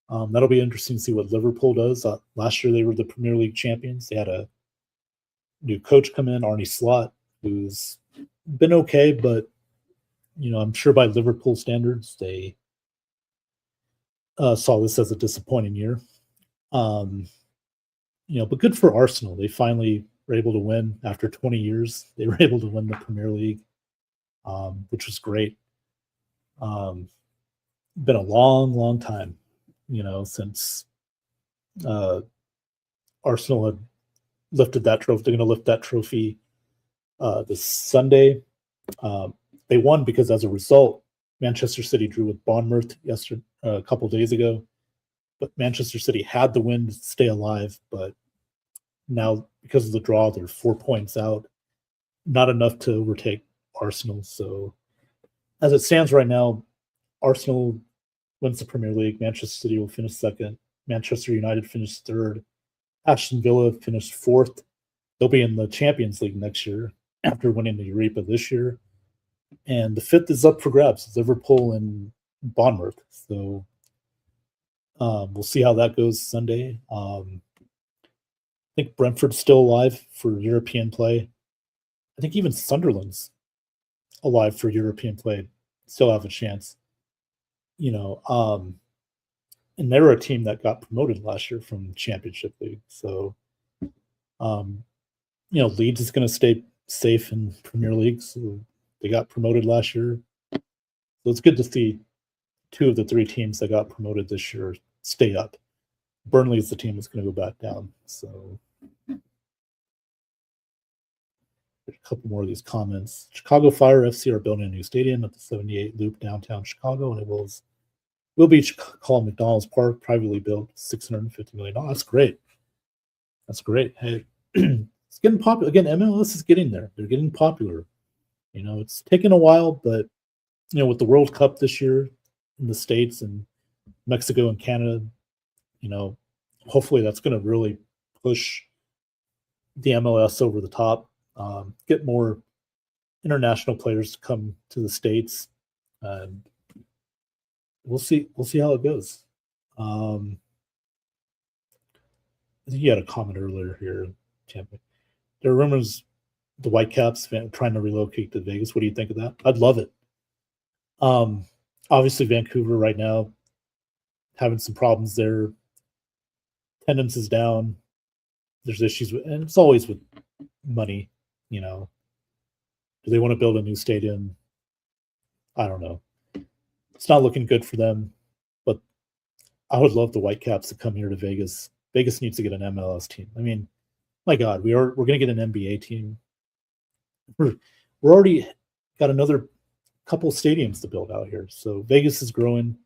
S1: That'll be interesting to see what Liverpool does. Last year, they were the Premier League champions. They had a new coach come in, Arne Slot, who's been okay, but I'm sure by Liverpool standards, they saw this as a disappointing year. But good for Arsenal. They finally were able to win after 20 years. They were able to win the Premier League, which was great. Been a long, long time, since Arsenal had lifted that trophy. They're going to lift that trophy this Sunday. They won because, as a result, Manchester City drew with Bournemouth a couple days ago. But Manchester City had the win to stay alive. But now, because of the draw, they're 4 points out. Not enough to overtake Arsenal. So, as it stands right now, Arsenal wins the Premier League. Manchester City will finish second. Manchester United finished third. Aston Villa finished fourth. They'll be in the Champions League next year after winning the Europa this year. And the fifth is up for grabs, Liverpool and Bournemouth. So We'll see how that goes Sunday. I think Brentford's still alive for European play. I think even Sunderland's alive for European play, still have a chance. You know, and they were a team that got promoted last year from Championship League. So, Leeds is going to stay safe in Premier League. So they got promoted last year. So it's good to see two of the three teams that got promoted this year stay up. Burnley is the team that's going to go back down. So a couple more of these comments. Chicago Fire FC are building a new stadium at the 78 Loop downtown Chicago, and it will be called McDonald's Park, privately built, $650 million. That's great. That's great. Hey, it's getting popular. Again, MLS is getting there. They're getting popular. It's taken a while, but, with the World Cup this year in the States and Mexico and Canada, hopefully that's going to really push the MLS over the top, get more international players to come to the States. We'll see how it goes. I think you had a comment earlier here, Champion. There are rumors the Whitecaps trying to relocate to Vegas. What do you think of that? I'd love it. Obviously Vancouver right now having some problems there. Attendance is down. There's issues and it's always with money. Do they want to build a new stadium? I don't know. It's not looking good for them, but I would love the Whitecaps to come here to Vegas. Vegas needs to get an MLS team. I mean, my God, we're going to get an NBA team. We're already got another couple stadiums to build out here. So Vegas is growing.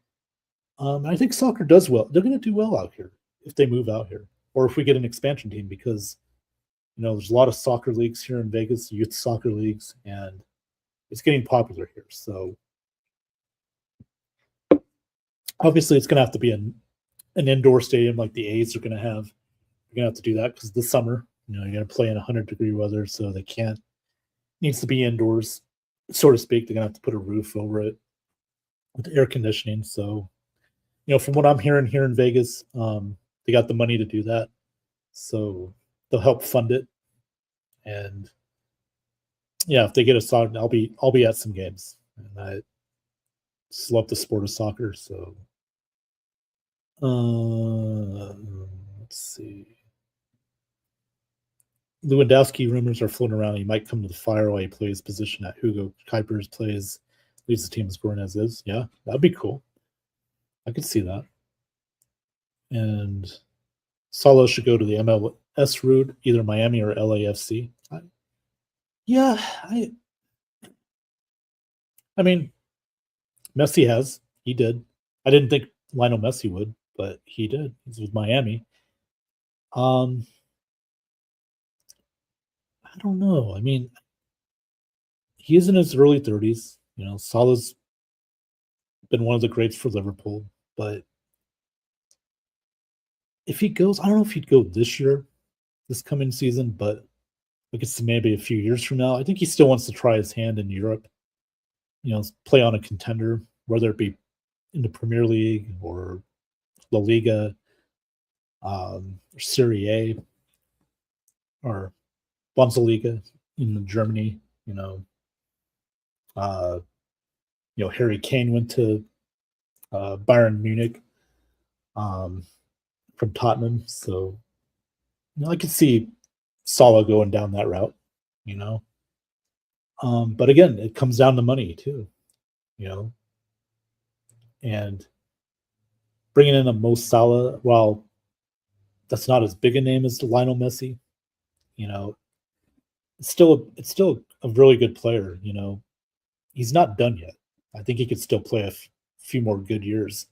S1: I think soccer does well. They're going to do well out here if they move out here, or if we get an expansion team, because there's a lot of soccer leagues here in Vegas, youth soccer leagues, and it's getting popular here. So obviously it's going to have to be an indoor stadium like the A's are going to have. You're going to have to do that because this summer, you're going to play in 100-degree weather, so they can't. Needs to be indoors, so to speak. They're going to have to put a roof over it with air conditioning. So, from what I'm hearing here in Vegas, they got the money to do that. So they'll help fund it. And yeah, if they get us on, I'll be at some games. And I just love the sport of soccer. So let's see. Lewandowski rumors are floating around. He might come to the Fire while he plays position at Hugo Kuipers leads the team scoring as is. Yeah, that'd be cool. I could see that. And Salah should go to the MLS route, either Miami or LAFC. I mean, Messi has. He did. I didn't think Lionel Messi would, but he did. He's with Miami. I don't know. I mean, he is in his early 30s. Salah's been one of the greats for Liverpool, but if he goes, I don't know if he'd go this year, this coming season, but I guess maybe a few years from now. I think he still wants to try his hand in Europe, play on a contender, whether it be in the Premier League or La Liga, or Serie A, or Bundesliga in Germany. Harry Kane went to Bayern Munich from Tottenham, so I could see Salah going down that route. But again, it comes down to money too, and bringing in a Mo Salah, while that's not as big a name as Lionel Messi, it's still a really good player. He's not done yet. I think he could still play a few more good years.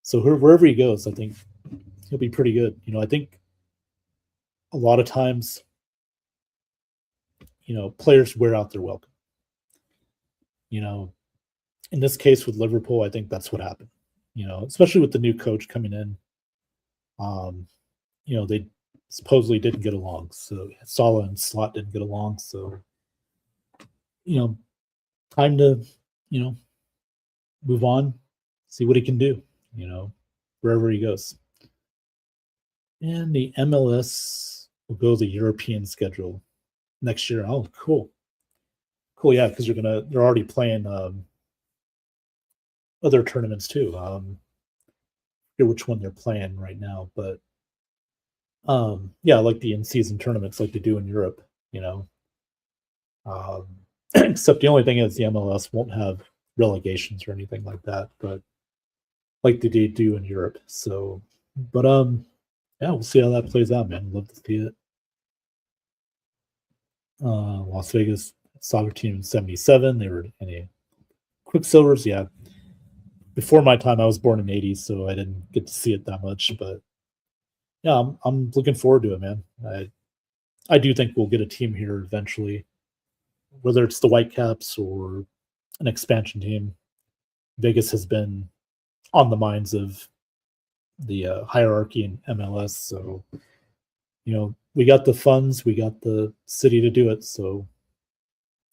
S1: So wherever he goes, I think he'll be pretty good. I think a lot of times, players wear out their welcome. In this case with Liverpool, I think that's what happened. Especially with the new coach coming in. They supposedly didn't get along. So Salah and Slot didn't get along. So, time to, move on, see what he can do, wherever he goes. And the MLS will go the European schedule next year. Oh, cool. Cool, yeah, because they're already playing other tournaments too. I forget which one they're playing right now, but yeah, like the in-season tournaments like they do in Europe, you know. Except the only thing is the MLS won't have relegations or anything like that, but like they do in Europe. So, but yeah, we'll see how that plays out, man. Love to see it. Las Vegas soccer team in '77. They were in a Quicksilvers. Yeah, before my time, I was born in '80s, so I didn't get to see it that much. But yeah, I'm looking forward to it, man. I do think we'll get a team here eventually, whether it's the Whitecaps or an expansion team. Vegas has been on the minds of the hierarchy in MLS. So, we got the funds, we got the city to do it. So,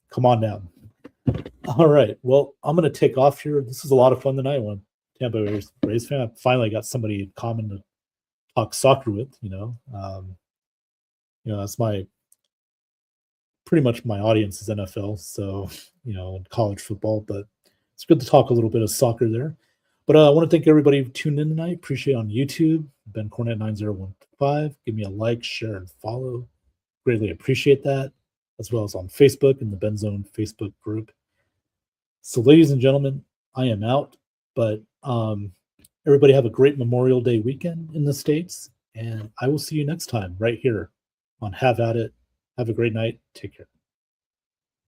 S1: come on down. All right. Well, I'm going to take off here. This is a lot of fun tonight. One Tampa Bay Rays fan. I finally got somebody common to talk soccer with. That's pretty much my audience is NFL. So, college football, but it's good to talk a little bit of soccer there. But I want to thank everybody who tuned in tonight. Appreciate it on YouTube, Ben Cornet 9015. Give me a like, share, and follow. Greatly appreciate that, as well as on Facebook and the Ben Zone Facebook group. So, ladies and gentlemen, I am out. But everybody have a great Memorial Day weekend in the States, and I will see you next time right here on Have At It. Have a great night. Take care.